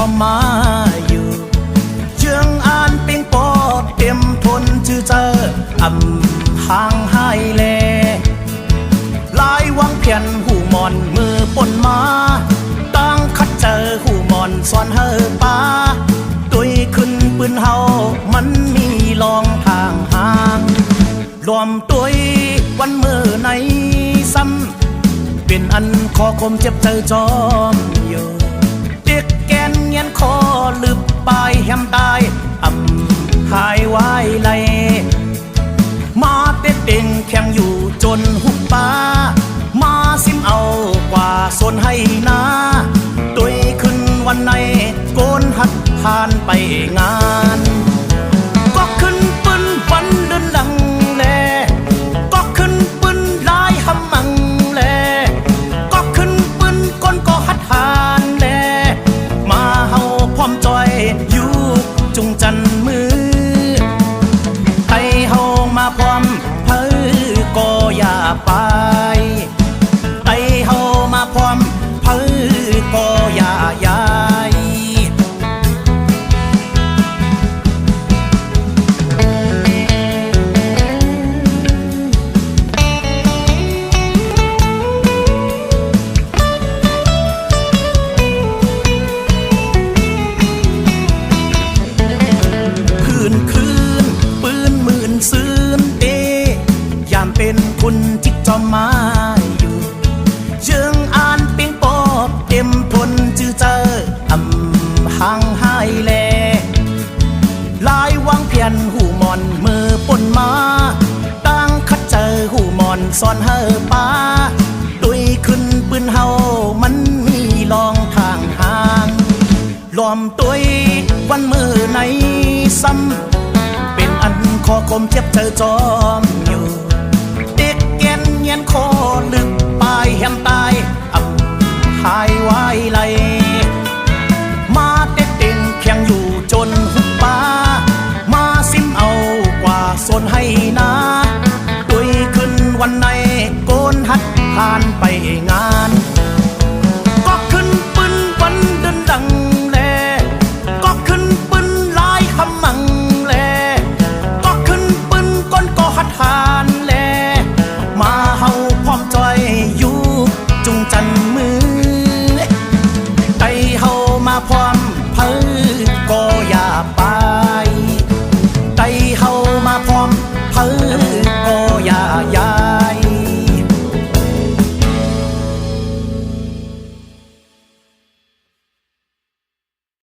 อมมาอยู่เชื่องอ่านเปียงปอเต็มทนชื่อเจอห่างหายแลลายวางเพียนหูมอนมือปนมาตั้งคัดเจอหูมอนสอนเฮอป้าตุยขึ้นปืนเฮามันมีลองทางห่างรวมตุยวันมือในซ้ำเป็นอันคอคมเจ็บใจจอมอยู่เด็กแกนเงียนคอลืบปลายแหมตายหายไว้ไหลมาเต็ดเด่งแข่งอยู่จนหุบป้ามาซิมเอากว่าสนให้นาตุยขึ้นวันในโกนหัดผ่านไปงานก็ขึ้นปืนวันเดินหลังแลก็ขึ้นปืนลายหำมังแลก็ขึ้นปืนก้นก็หัดหานแลมาเฮาพร้อมจอยอยู่จุงจันมือไทยเฮามาพร้อมเฮ้อก็อย่าไปไทยเฮามาพร้อมเฮ้อก็อย่าย้ายซื้นเอยามเป็นคุณที่จอมมาอยู่เชิงอ่านเปียงปอบเต็มทนจื้อเจอห่างหายแลลายวางเพียนหูมอนมือปนมาตั้งคัดเจอหูมอนสอนเฮอป้าตุยขึ้นปืนเฮามันมีลองทางห่างล้อมตุยวันมือในซ้ำอันคอคมเจ็บเจอจอมอยู่เด็กแกนเงียนคอลึกปลายแหมตายหายไว้ไหลมาเต็ดเต็งแข่งอยู่จนหุบป้ามาซิมเอากว่าสนให้นาตุยขึ้นวันในโกนหัดผ่านไปงา